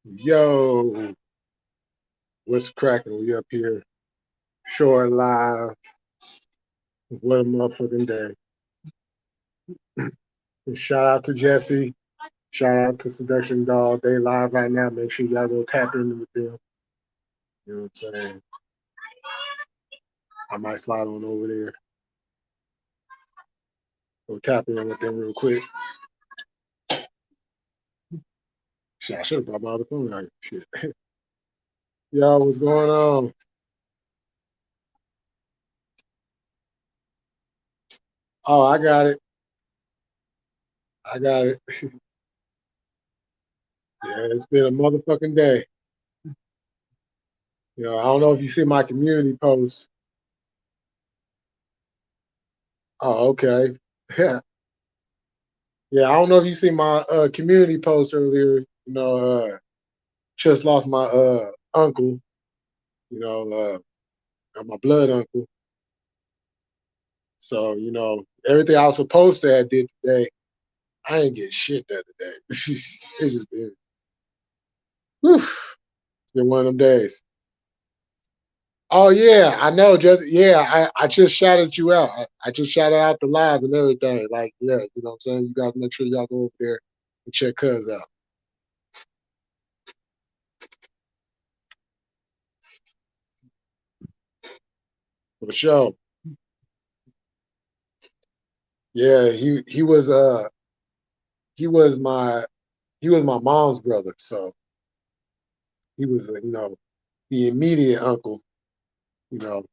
Yo, what's cracking? We up here, short live. What a motherfucking day. And shout out to Jesse. Shout out to Seduction Dog. They live right now. Make sure y'all go tap in with them. You know what I'm saying? I might slide on over there. Go tap in with them real quick. Shit, I should have brought my other phone out. Shit. Yo, what's going on? Oh, I got it. I got it. Yeah, it's been a motherfucking day. I don't know if you see my community post. Oh, okay. Yeah. Yeah, I don't know if you see my community post earlier. Just lost my uncle. You know, my blood uncle. So everything I was supposed to have did today, I ain't get shit done today. It's just been, whew, it's been one of them days. Oh yeah, I know. Just yeah, I just shouted you out. I just shouted out the live and everything. Like yeah, you know what I'm saying. You guys make sure y'all go over there and check Cuz out for sure. Yeah, he was my he was my mom's brother, so he was the immediate uncle. You know,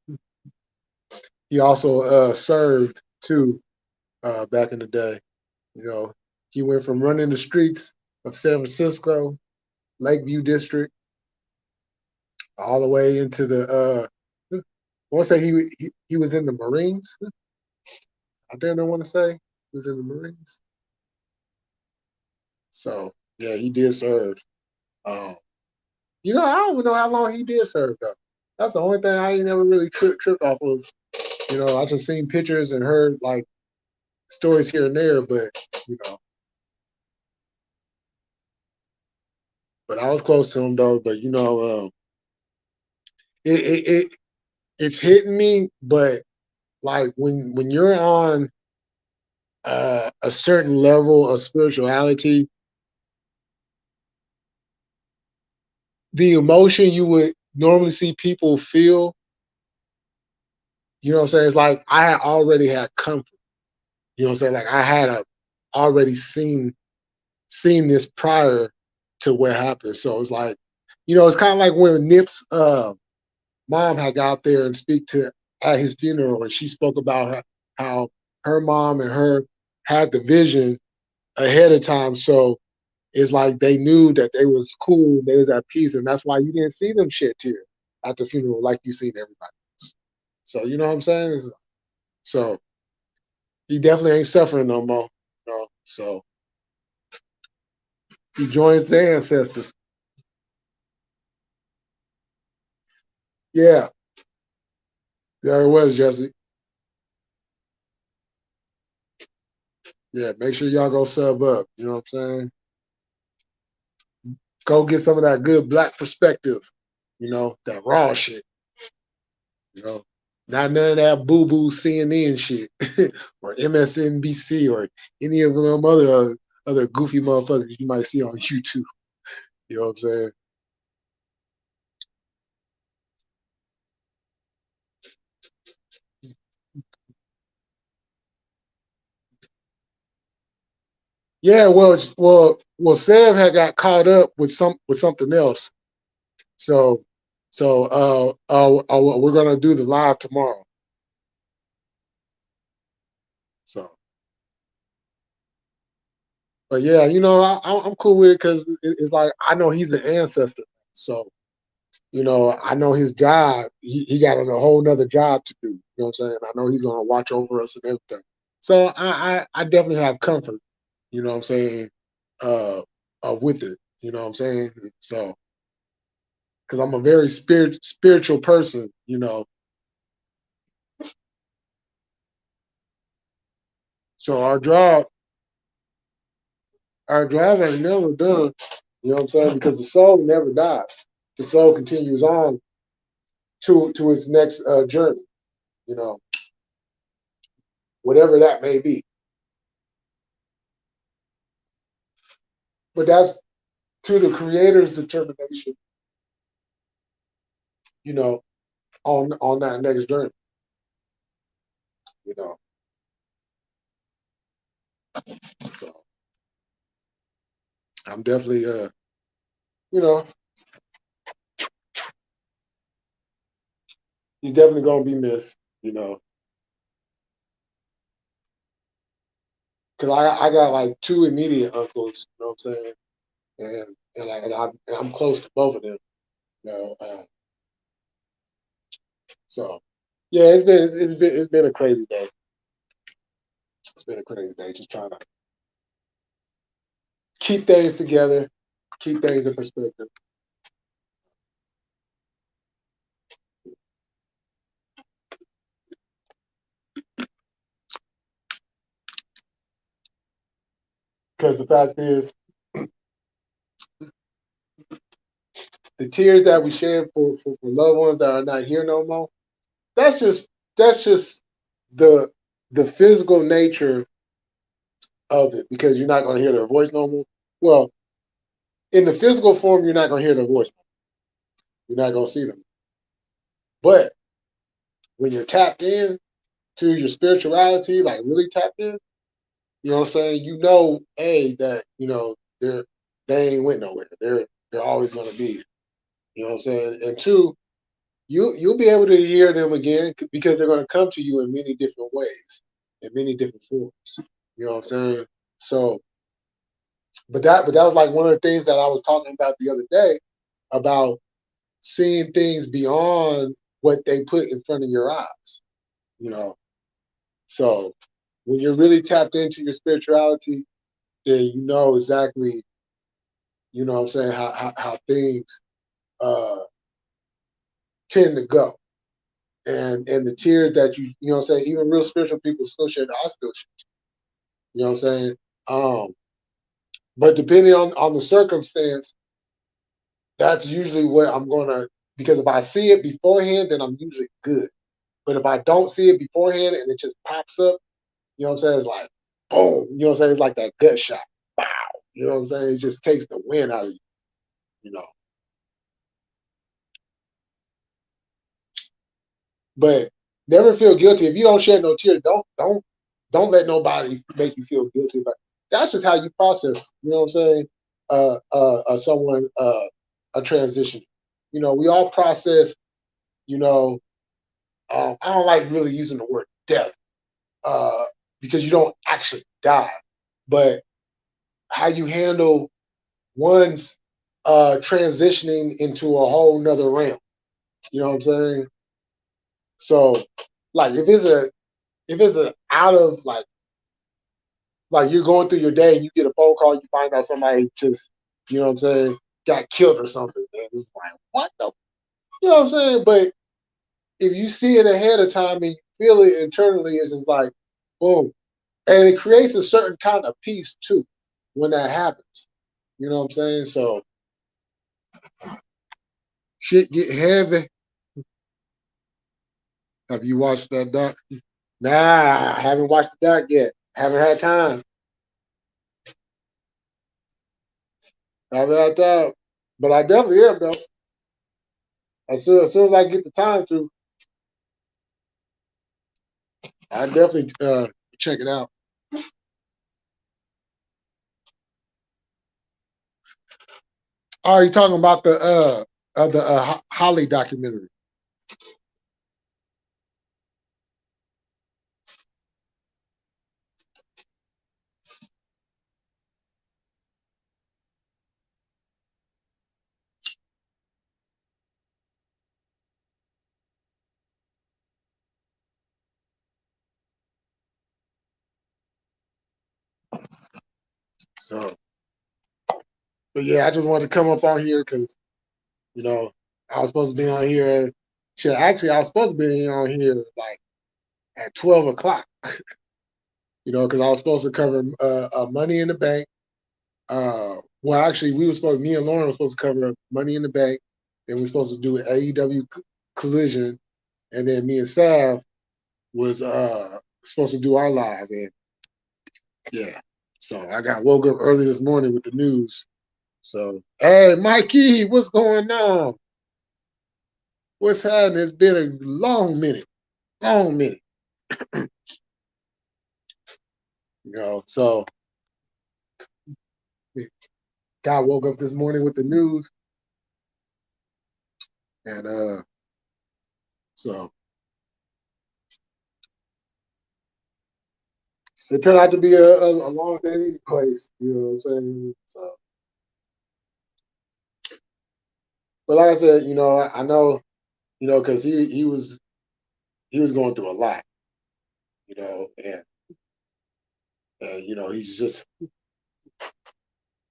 he also served too back in the day. You know, he went from running the streets of San Francisco, Lakeview District, all the way into I want to say he was in the Marines. I didn't want to say he was in the Marines. So yeah, he did serve. Um, I don't even know how long he did serve though. That's the only thing I ain't never really tripped off of. I just seen pictures and heard like stories here and there, but I was close to him though. But it, it it it's hitting me. But like when you're on a certain level of spirituality, the emotion you would normally see people feel, you know what I'm saying? It's like I had already had comfort. You know what I'm saying? Like I had already seen this prior to what happened. So it's like, it's kind of like when Nip's mom had got out there and speak to at his funeral, and she spoke about how her mom and her had the vision ahead of time. So it's like they knew that they was cool, they was at peace, and that's why you didn't see them shed tears at the funeral like you seen everybody else. So you know what I'm saying? So he definitely ain't suffering no more. So he joins the ancestors. Yeah, there it was, Jesse. Yeah, make sure y'all go sub up. You know what I'm saying? Go get some of that good black perspective. That raw shit. You know, not none of that boo boo CNN shit or MSNBC or any of them other goofy motherfuckers you might see on YouTube. You know what I'm saying? Yeah, Sam had got caught up with something else. So we're gonna do the live tomorrow. So, but yeah, I'm cool with it because it's like I know he's an ancestor. So I know his job. He got a whole nother job to do. You know what I'm saying? I know he's gonna watch over us and everything. So I definitely have comfort. You know what I'm saying? Uh, with it. You know what I'm saying? So because I'm a very spiritual person. So our drive ain't never done. You know what I'm saying? Because the soul never dies. The soul continues on to its next journey. You know, whatever that may be. But that's to the creator's determination. You know, on that next journey. You know, so I'm definitely you know, he's definitely gonna be missed. You know, because I got like two immediate uncles. You know what I'm saying? And I'm close to both of them. You know, so yeah, it's been a crazy day. It's been a crazy day, just trying to keep things together, keep things in perspective. Because the fact is, the tears that we shed for loved ones that are not here no more, that's just that's just the the physical nature of it. Because you're not going to hear their voice no more. Well, in the physical form, you're not going to hear their voice. You're not going to see them. But when you're tapped in to your spirituality, like really tapped in, you know what I'm saying? You know, A, that, they ain't went nowhere. They're always gonna be. You know what I'm saying? And two, you'll be able to hear them again because they're gonna come to you in many different ways, in many different forms. You know what I'm saying? So but that was like one of the things that I was talking about the other day about seeing things beyond what they put in front of your eyes. You know, so when you're really tapped into your spirituality, then you know exactly, you know what I'm saying, how things uh tend to go. And the tears that you know what I'm saying, even real spiritual people still shed, I still shed. You know what I'm saying? Um, but depending on the circumstance, that's usually what I'm gonna, because if I see it beforehand, then I'm usually good. But if I don't see it beforehand and it just pops up, you know what I'm saying? It's like boom, you know what I'm saying? It's like that gut shot. Wow. You know what I'm saying? It just takes the wind out of you, you know. But never feel guilty. If you don't shed no tears, don't let nobody make you feel guilty about it. That's just how you process, you know what I'm saying? Someone a transition. You know, we all process, you know, I don't like really using the word death, uh, because you don't actually die. But how you handle one's transitioning into a whole nother realm. You know what I'm saying? So like if it's a out of like you're going through your day and you get a phone call, you find out somebody just, you know what I'm saying, got killed or something. And it's like, what the, you know what I'm saying? But if you see it ahead of time and you feel it internally, it's just like, boom. And it creates a certain kind of peace too when that happens. You know what I'm saying? So shit get heavy. Have you watched that doc? Nah, I haven't watched the doc yet. Haven't had time. Haven't had time. But I definitely am though. As soon as I get the time to, I definitely check it out. Oh, you talking about the Holly documentary? So, but yeah, I just wanted to come up on here because you know I was supposed to be on here. Shit, actually, I was supposed to be on here like at 12 o'clock. You know, because I was supposed to cover Money in the Bank, Well, actually, me and Lauren were supposed to cover Money in the Bank, then we were supposed to do an AEW Collision, and then me and Sav was supposed to do our live, and yeah. So I got woke up early this morning with the news. So, hey, Mikey, what's going on? What's happening? It's been a long minute, long minute. So God woke up this morning with the news, and so it turned out to be a long day anyways. You know what I'm saying? So, but like I said, I know, because he was going through a lot, and he's just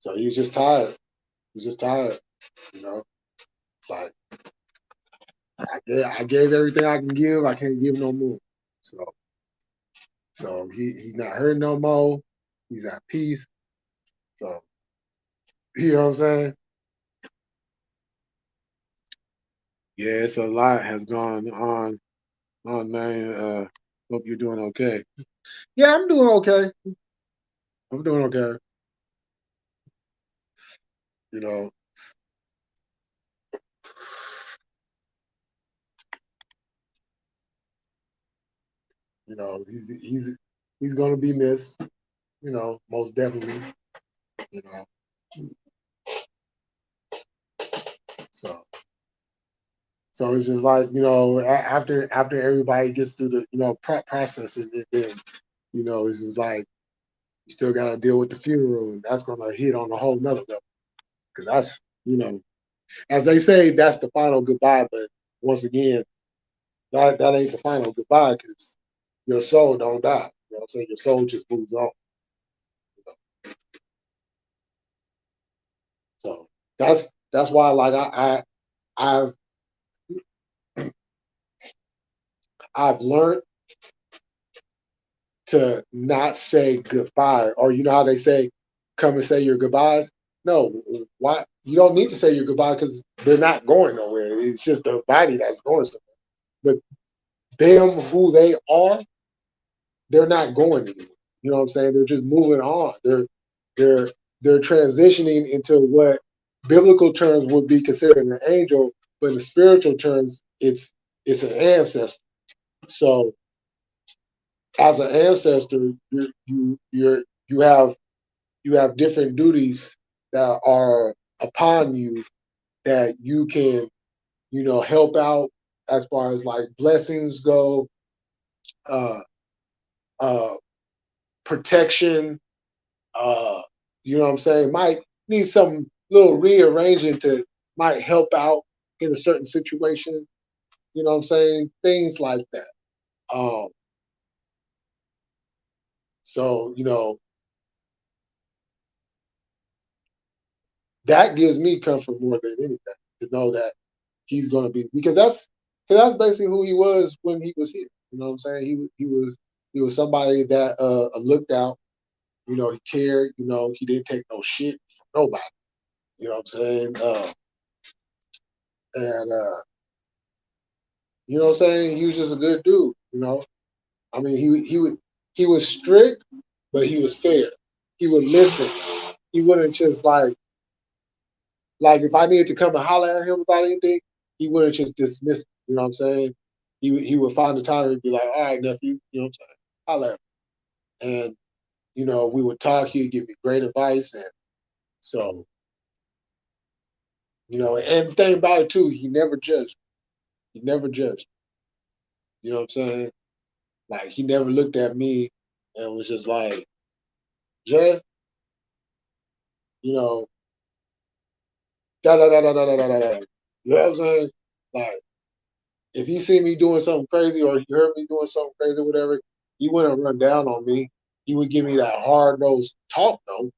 so he's just tired. He's just tired, you know. Like I gave everything I can give. I can't give no more. So he's not hurting no more. He's at peace. So you know what I'm saying? Yeah, it's a lot has gone on, man. Hope you're doing okay. Yeah, I'm doing okay. I'm doing okay. You know, he's gonna be missed. Most definitely. You know, so so it's just like after everybody gets through the process, and then it's just like you still got to deal with the funeral, and that's gonna hit on a whole nother level because that's as they say, that's the final goodbye. But once again, that ain't the final goodbye because your soul don't die. You know what I'm saying? Your soul just moves on. You know? So that's why like I've I've learned to not say goodbye, or you know how they say, come and say your goodbyes. No, why you don't need to say your goodbye because they're not going nowhere. It's just their body that's going somewhere. But them who they are, they're not going anywhere. You know what I'm saying? They're just moving on. They're they're transitioning into what biblical terms would be considered an angel, but in spiritual terms, it's an ancestor. So as an ancestor, you have different duties that are upon you that you can help out as far as like blessings go, uh, uh, protection. Uh, you know what I'm saying? Might need some little rearranging to might help out in a certain situation. You know what I'm saying? Things like that. Um, so that gives me comfort more than anything to know that he's going to be because that's basically who he was when he was here. You know what I'm saying? He was somebody that looked out. He cared. He didn't take no shit from nobody. You know what I'm saying? And you know what I'm saying? He was just a good dude. I mean, he was strict, but he was fair. He would listen. He wouldn't just like if I needed to come and holler at him about anything, he wouldn't just dismiss me. You know what I'm saying? He would find the time and be like, all right, nephew, you know what I'm saying? Holler at me. And, we would talk, he'd give me great advice. And so, and the thing about it too, he never judged. He never judged. You know what I'm saying? Like he never looked at me and was just like, Jay, you know, da da da da da da da da. You know what I'm saying? Like if he see me doing something crazy or he heard me doing something crazy or whatever, he wouldn't run down on me. He would give me that hard nosed talk though.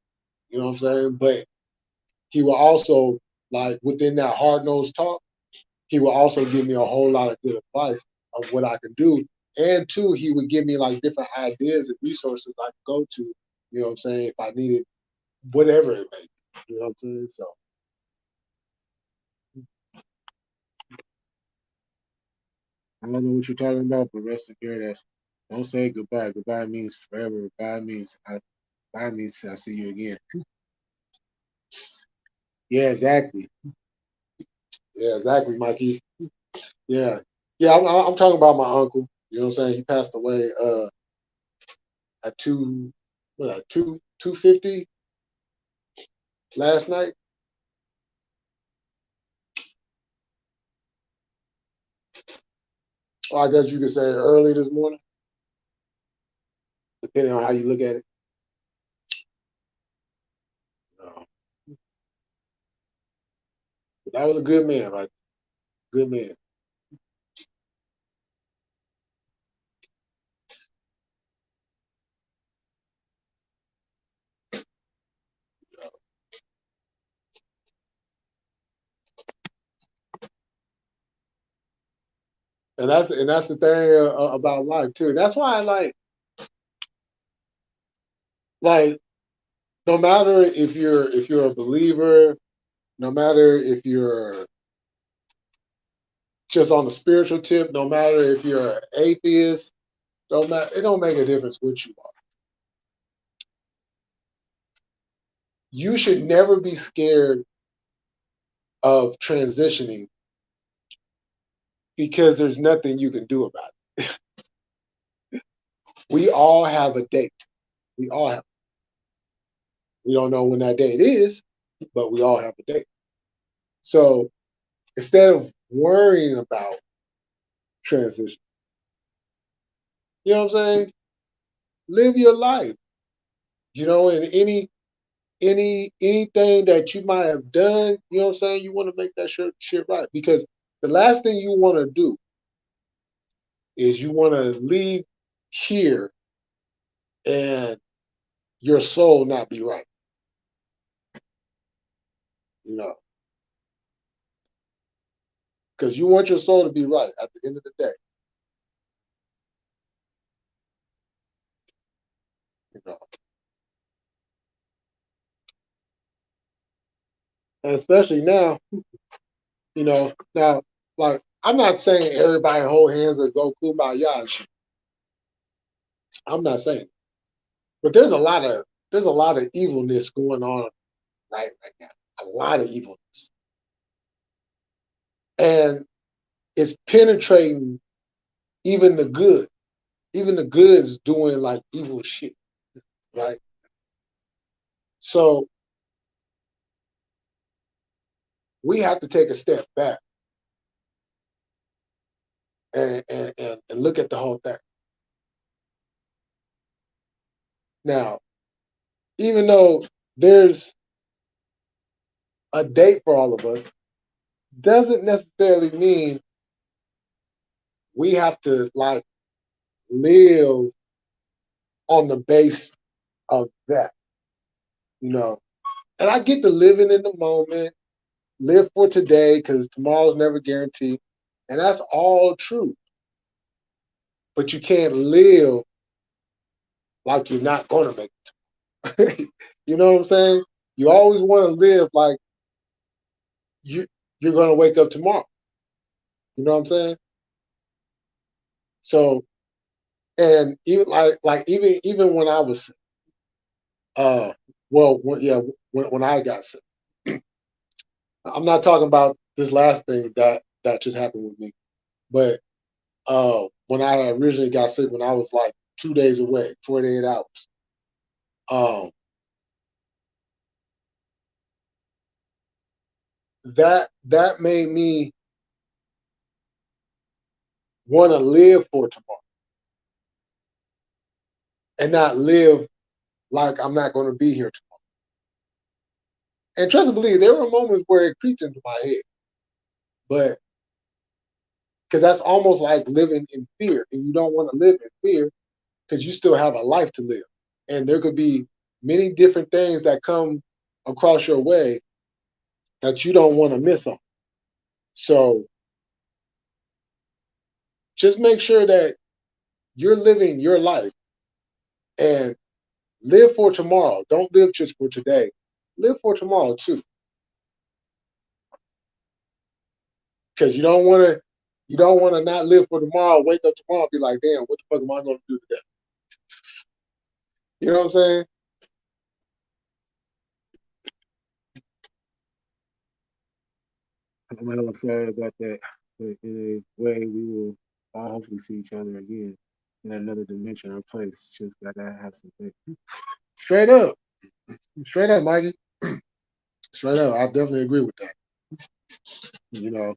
You know what I'm saying? But he will also like within that hard nosed talk, he will also give me a whole lot of good advice of what I could do. And two, he would give me like different ideas and resources I could go to, you know what I'm saying, if I needed whatever it may be. You know what I'm saying? So I don't know what you're talking about, but rest assured, that's don't say goodbye. Goodbye means forever. Goodbye means I'll see you again. Yeah, exactly. Yeah, exactly, Mikey. Yeah, yeah. I'm talking about my uncle. You know what I'm saying? He passed away at what, 250 last night. Or I guess you could say early this morning, depending on how you look at it. Uh, but that was a good man, right? Good man. And that's the thing about life too. That's why I like no matter if you're a believer, no matter if you're just on the spiritual tip, no matter if you're an atheist, don't matter. It don't make a difference what you are. You should never be scared of transitioning because there's nothing you can do about it. We all have a date. We all have. We don't know when that date is, but we all have a date. So instead of worrying about transition, you know what I'm saying? Live your life. And anything that you might have done, you know what I'm saying? You want to make that shit right. Because the last thing you want to do is you want to leave here and your soul not be right, you know, because you want your soul to be right at the end of the day, you know, and especially now, now, like, I'm not saying everybody hold hands and go kumbaya and shit. I'm not saying, but there's a lot of evilness going on right now, a lot of evilness, and it's penetrating even the good, even the goods doing like evil shit, right? So we have to take a step back and look at the whole thing. Now, even though there's a date for all of us, doesn't necessarily mean we have to like live on the base of that, you know. And I get the living in the moment, live for today because tomorrow's never guaranteed. And that's all true. But you can't live like you're not going to make it. You know what I'm saying? You always want to live like you you're going to wake up tomorrow. You know what I'm saying? So, and even even when I was uh yeah, when I got sick, I'm not talking about this last thing that just happened with me, but when I originally got sick, when I was like 2 days away, 48 hours, um, that made me want to live for tomorrow and not live like I'm not going to be here tomorrow. And trust and believe, there were moments where it creeps into my head, but because that's almost like living in fear, and you don't want to live in fear because you still have a life to live, and there could be many different things that come across your way that you don't want to miss on. So just make sure that you're living your life and live for tomorrow. Don't live just for today. live for tomorrow too, because you don't want to not live for tomorrow. Wake up tomorrow, and be like, damn, what the fuck am I going to do today? You know what I'm saying? I'm hella sorry about that. But in a way, we will all hopefully see each other again in another dimension or place. Just gotta have some faith. Straight up, straight up, Mikey. Straight up, I definitely agree with that. You know,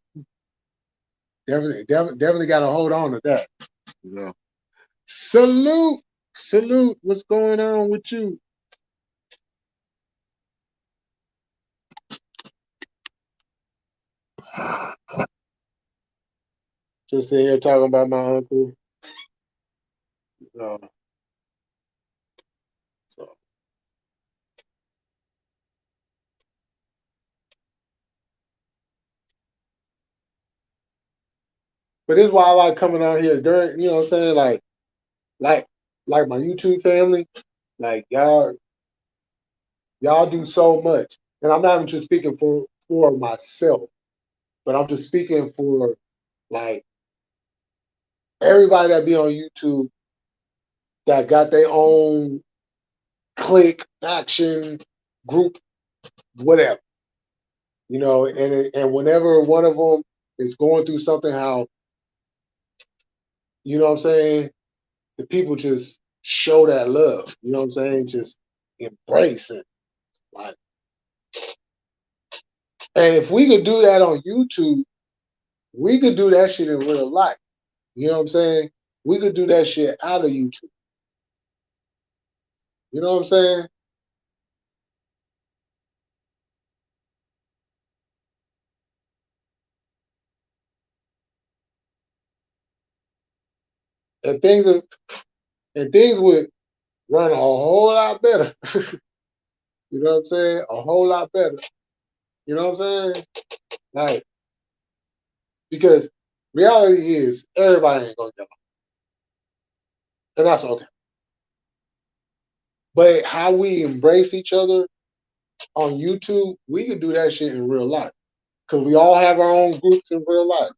definitely got to hold on to that. You know, salute, salute. What's going on with you? Just sitting here talking about my uncle. Uh, so, but this is why I like coming out here during. You know what I'm saying? Like, like my YouTube family. Like y'all do so much, and I'm not even just speaking for myself, but I'm just speaking for like everybody that be on YouTube that got their own clique, faction, group, whatever. You know, and whenever one of them is going through something, how you know what I'm saying, the people just show that love. You know what I'm saying? Just embrace it. Like, and if we could do that on YouTube, we could do that shit in real life. You know what I'm saying? We could do that shit out of YouTube. You know what I'm saying? And things would run a whole lot better. You know what I'm saying? A whole lot better. You know what I'm saying? Like, because reality is everybody ain't gonna get along. And that's okay. But how we embrace each other on YouTube, we can do that shit in real life. Because we all have our own groups in real life.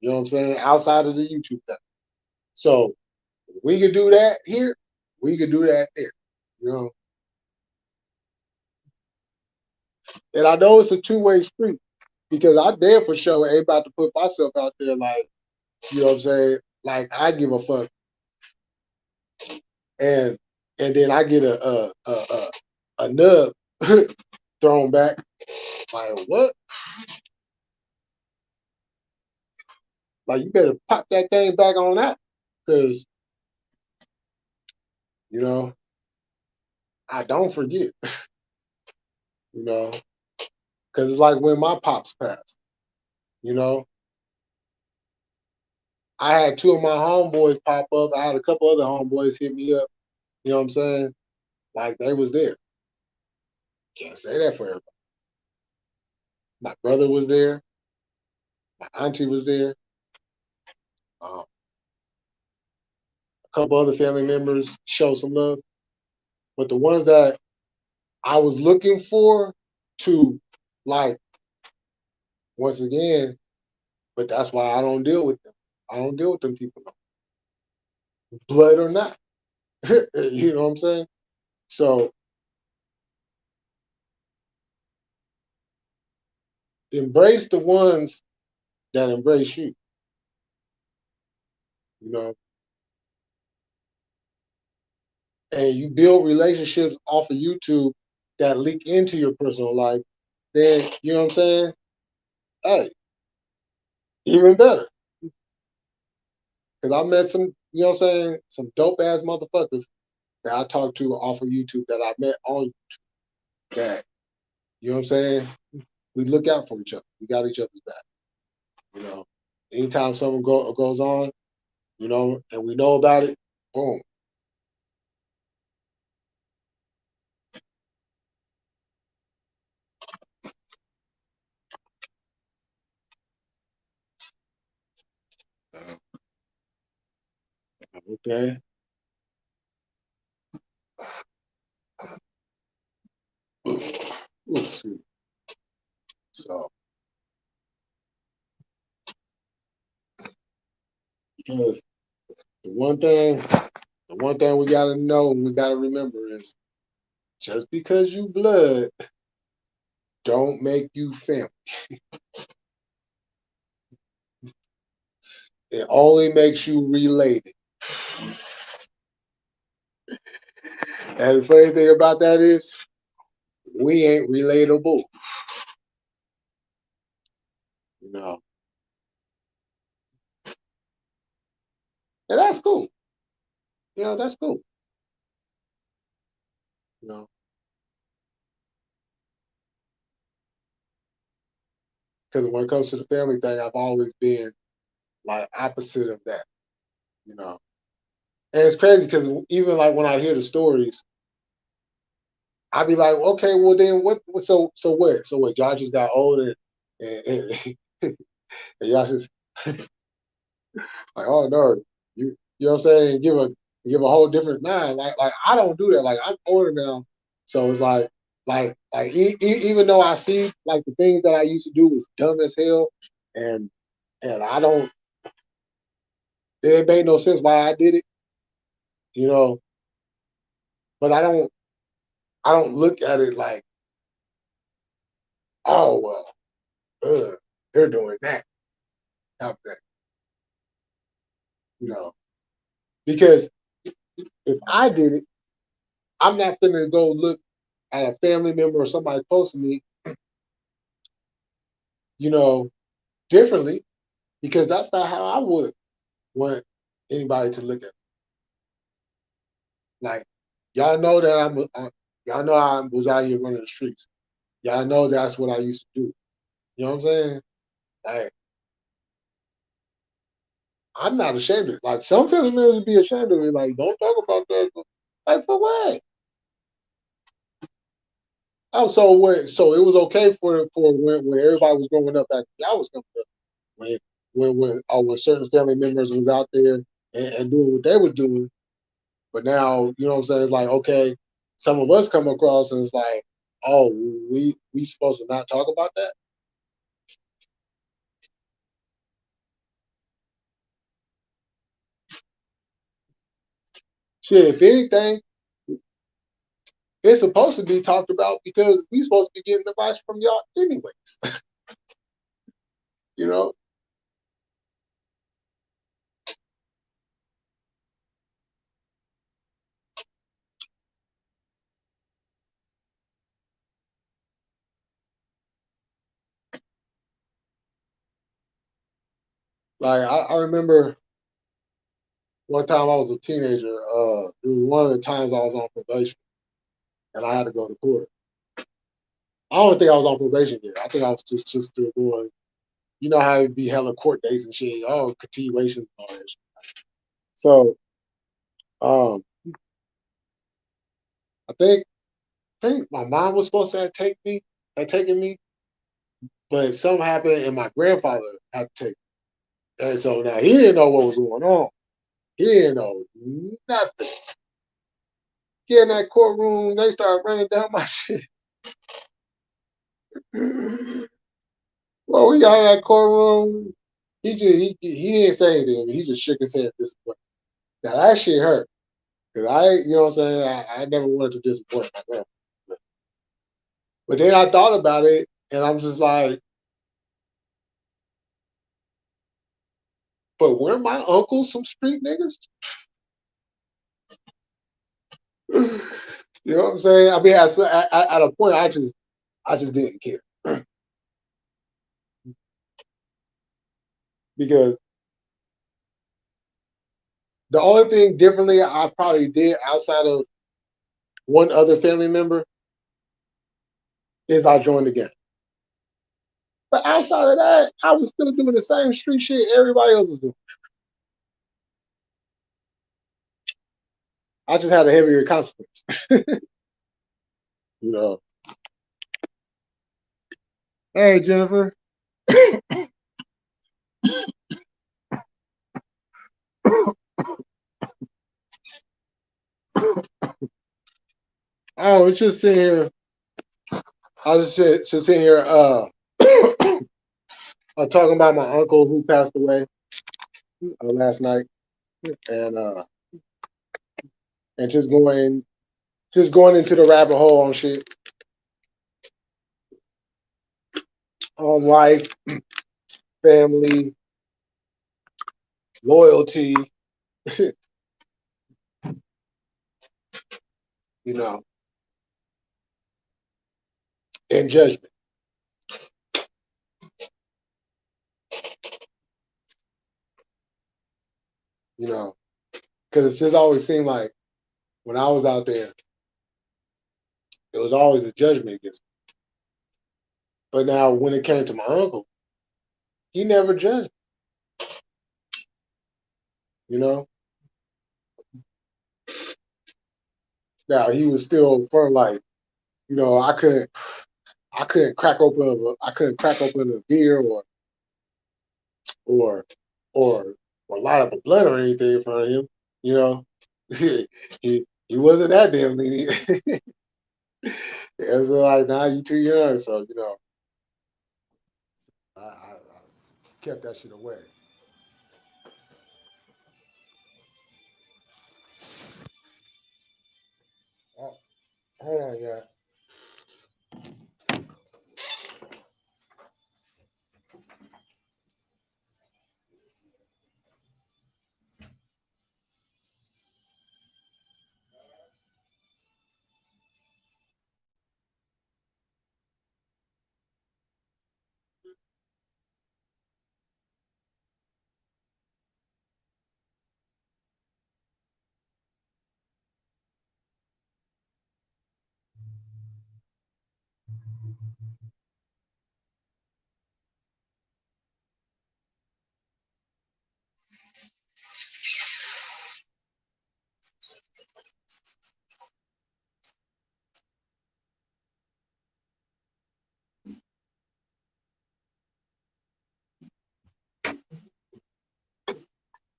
You know what I'm saying? Outside of the YouTube thing. So we could do that here. We could do that there. You know, and I know it's a two-way street because I damn for sure ain't about to put myself out there like, you know what I'm saying? Like I give a fuck, and then I get a nub thrown back. Like what? Like you better pop that thing back on out because you know I don't forget. You know, because it's like when my pops passed. You know, I had two of my homeboys pop up. I had a couple other homeboys hit me up. You know what I'm saying? Like they was there. Can't say that for everybody. My brother was there. My auntie was there. A couple other family members showed some love. But the ones that I was looking for to, like, once again, but that's why I don't deal with them. I don't deal with them people, blood or not. You know what I'm saying? So embrace the ones that embrace you. You know, and you build relationships off of YouTube that leak into your personal life, then you know what I'm saying? Hey, even better. Because I met some, you know what I'm saying, some dope ass motherfuckers that I talked to off of YouTube that I met on that, you know what I'm saying? We look out for each other. We got each other's back. You know. Anytime something goes on, you know, and we know about it, boom. Okay. Ooh, excuse me. So, because the one thing we gotta know and we gotta remember is just because you blood don't make you family. It only makes you related. And the funny thing about that is we ain't relatable. You know. And that's cool. You know, that's cool. You know. Because when it comes to the family thing, I've always been like opposite of that, you know. And it's crazy because even like when I hear the stories, I be like, okay, well then so what? So what, y'all just got old and and y'all just like, oh no, you know what I'm saying, give a whole different mind. Like I don't do that. Like I'm older now, so it's even though I see like the things that I used to do was dumb as hell, and I don't, it made no sense why I did it, you know. But I don't look at it like, oh well, they're doing that, type of thing, you know. Because if I did it, I'm not gonna go look at a family member or somebody close to me, you know, differently, because that's not how I would want anybody to look at me. Like, y'all know that y'all know I was out here running the streets. Y'all know that's what I used to do. You know what I'm saying? Like, I'm not ashamed of it. Like, some family members would be ashamed of it. Like, don't talk about that. Like, for what? Oh, so so it was okay for when everybody was growing up after I was coming up, when when certain family members was out there and doing what they were doing. But now, you know what I'm saying? It's like, okay, some of us come across and it's like, oh, we supposed to not talk about that? Shit, if anything, it's supposed to be talked about because we supposed to be getting advice from y'all anyways. You know? Like I remember one time I was a teenager, it was one of the times I was on probation and I had to go to court. I don't think I was on probation yet. I think I was just still going. You know how it'd be hella court days and shit. Oh, continuation and all that shit. So um, I think my mom was supposed to have had taken me, but something happened and my grandfather had to take me. And so now he didn't know what was going on. He didn't know nothing. Get in that courtroom, they started running down my shit. Well, we got in that courtroom. He didn't say anything. He just shook his head at this point. Now that shit hurt. Cause you know what I'm saying, I never wanted to disappoint my grandma. But then I thought about it, and I'm just like, but weren't my uncles some street niggas? You know what I'm saying? I mean, at a point, I just didn't care because the only thing differently I probably did outside of one other family member is I joined the gang. But outside of that, I was still doing the same street shit everybody else was doing. I just had a heavier consequence, you know. Hey, Jennifer. Oh, it's just sitting here. I was just sitting here talking about my uncle who passed away last night, and uh, and just going into the rabbit hole on shit, on life, family, loyalty, you know, and judgment, you know, because it just always seemed like when I was out there, it was always a judgment against me. But now when it came to my uncle, he never judged, you know. Now he was still firm, like, I couldn't crack open a beer or or light up a blunt or anything in front of him, you know. He wasn't that damn lenient. It was like, nah, you too young, so I kept that shit away. Oh, hold on, yeah.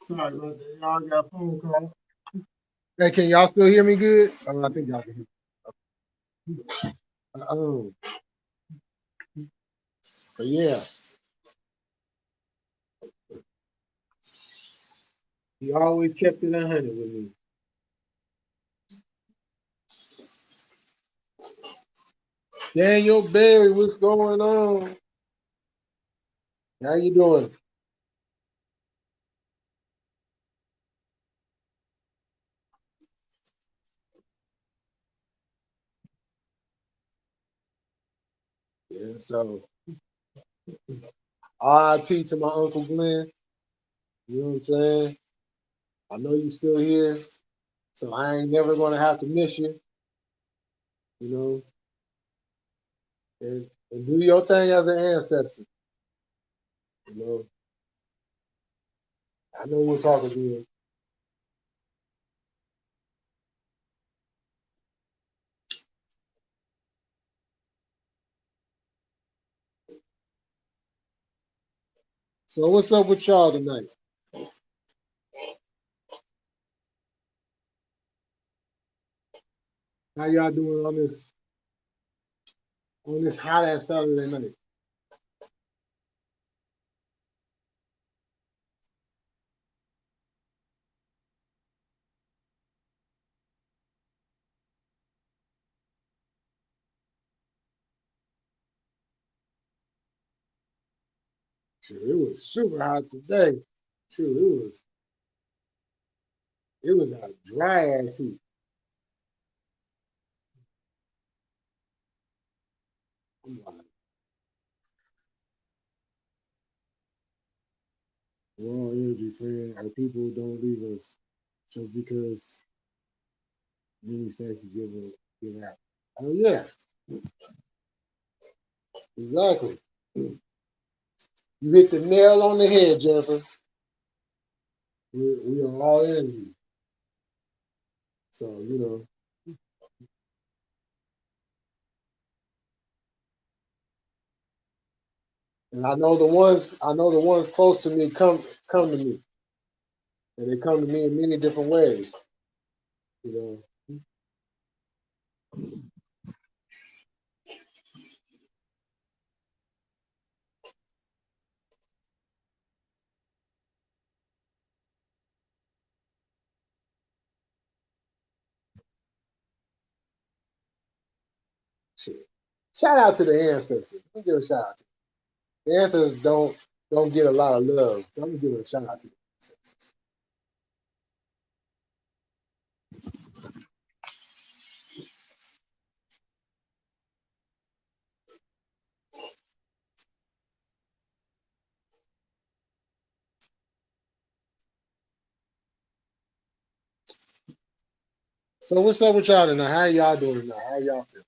Sorry, man. Y'all got a phone call. Hey, can y'all still hear me good? I think y'all can hear me. Oh, but yeah, he always kept it 100 with me. Daniel Barry, what's going on? How you doing? Yeah, so RIP to my Uncle Glenn. You know what I'm saying? I know you still here, so I ain't never gonna have to miss you, you know. And do your thing as an ancestor, you know. I know we'll talk again. So what's up with y'all tonight? How y'all doing on this hot ass Saturday night? Sure, it was super hot today. Sure, it was a dry ass heat. I'm like, raw energy, friend. Our people don't leave us just because many sex give out. Oh yeah, exactly. You hit the nail on the head, Jennifer. We are all energy. So, and I know the ones close to me come to me. And they come to me in many different ways. You know. Shit. Shout out to the ancestors. Let me give a shout out to them. The ancestors don't get a lot of love. So I'm gonna give a shout out to the ancestors. So what's up with y'all tonight? How y'all doing tonight? How y'all feel?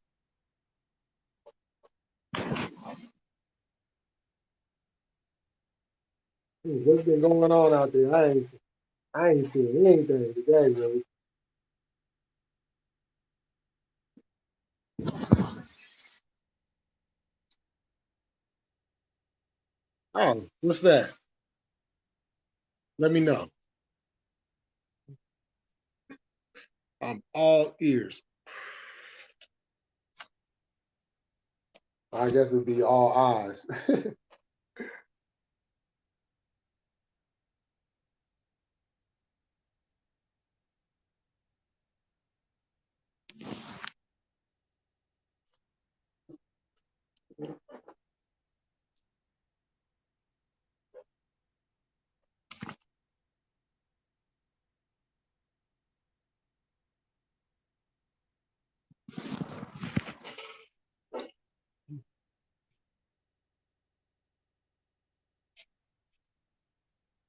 What's been going on out there? I ain't seen anything today, really. Oh, what's that? Let me know. I'm all ears. I guess it'd be all eyes.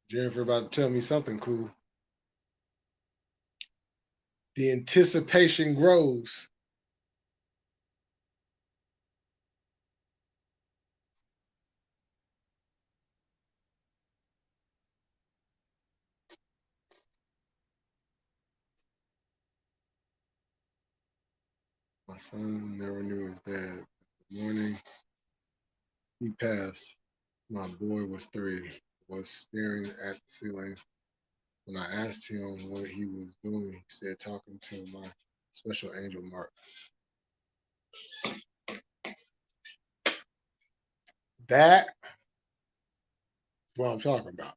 Jennifer about to tell me something cool. The anticipation grows. My son never knew his dad. The morning he passed, my boy was 3, was staring at the ceiling. When I asked him what he was doing, he said talking to my special angel Mark. That what I'm talking about.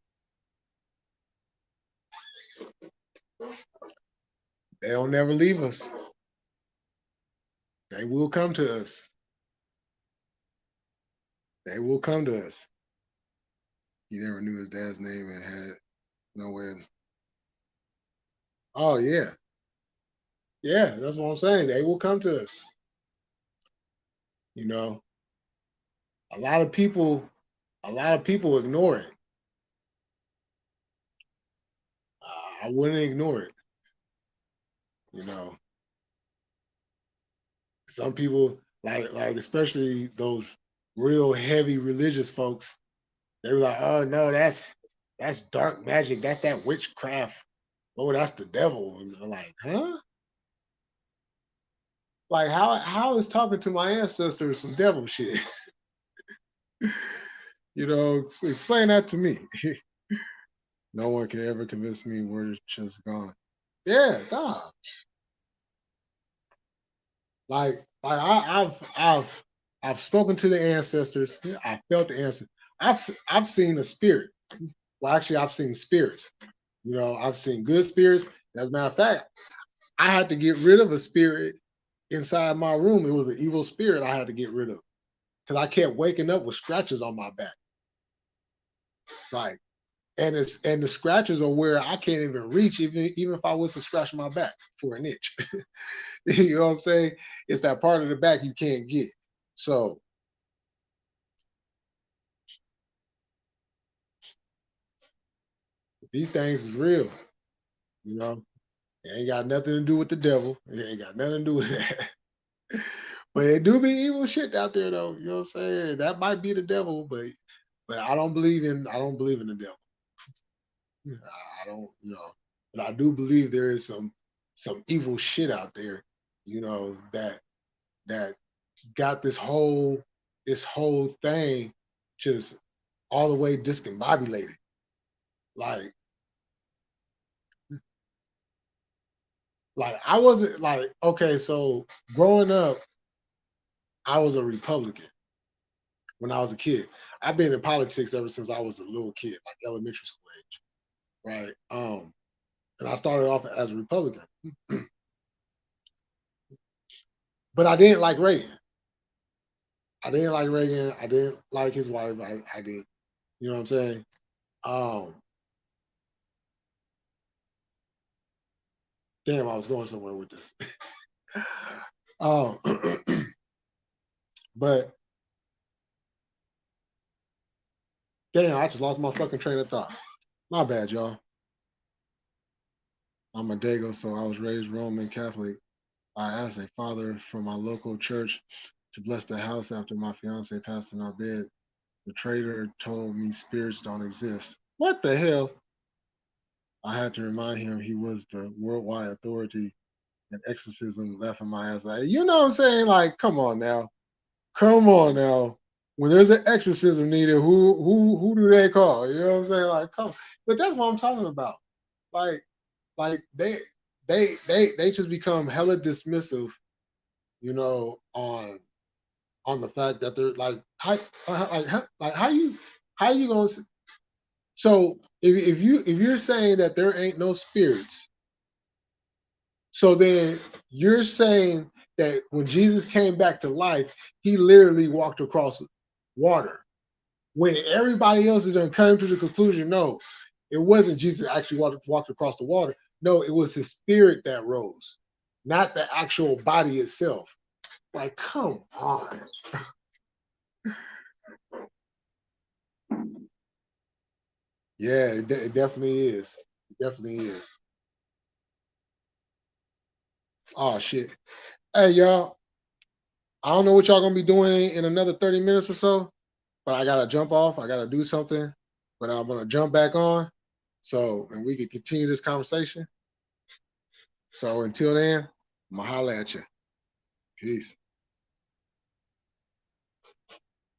They don't never leave us. They will come to us. They will come to us. He never knew his dad's name and had no way. Oh yeah, yeah. That's what I'm saying. They will come to us. You know, a lot of people, a lot of people ignore it. I wouldn't ignore it. You know, some people like especially those real heavy religious folks. They were like, oh no, that's dark magic. That's that witchcraft. Oh, that's the devil. And I'm like, huh? Like how is talking to my ancestors some devil shit? You know, explain that to me. No one can ever convince me where it's just gone. Yeah, nah. I've spoken to the ancestors. Yeah, I felt the answer. I've seen a spirit. Well, actually, I've seen spirits. You know, I've seen good spirits. As a matter of fact, I had to get rid of a spirit inside my room. It was an evil spirit I had to get rid of because I kept waking up with scratches on my back. Like, and the scratches are where I can't even reach, even if I was to scratch my back for an itch. You know what I'm saying? It's that part of the back you can't get. So these things is real. You know, it ain't got nothing to do with the devil. It ain't got nothing to do with that. But it do be evil shit out there though. You know what I'm saying? That might be the devil, but I don't believe in the devil. I don't, you know, but I do believe there is some evil shit out there, you know, that got this whole thing just all the way discombobulated. Like I wasn't like okay, so growing up, I was a Republican when I was a kid. I've been in politics ever since I was a little kid, like elementary school age, right? And I started off as a Republican, but I didn't like Reagan. I didn't like Reagan. I didn't like his wife. I did. You know what I'm saying? Um, damn, I was going somewhere with this. um, but damn, I just lost my fucking train of thought. My bad, y'all. I'm a Dago, so I was raised Roman Catholic. I asked a father from my local church to bless the house after my fiance passed in our bed. The trader told me spirits don't exist. What the hell? I had to remind him he was the worldwide authority and exorcism, laughing my ass like, you know what I'm saying? Like, come on now. Come on now. When there's an exorcism needed, who do they call? You know what I'm saying? Like, come. But that's what I'm talking about. Like, like they just become hella dismissive, you know, on the fact that they're like, how you gonna? So if you're saying that there ain't no spirits, so then you're saying that when Jesus came back to life, he literally walked across water. When everybody else is going to come to the conclusion, no, it wasn't Jesus actually walked across the water. No, it was his spirit that rose, not the actual body itself. Like, come on. Yeah, it definitely is. It definitely is. Oh shit. Hey y'all, I don't know what y'all gonna be doing in another 30 minutes or so, but I gotta jump off. I gotta do something, but I'm gonna jump back on. So and we can continue this conversation. So until then, I'm gonna holler at you. Peace.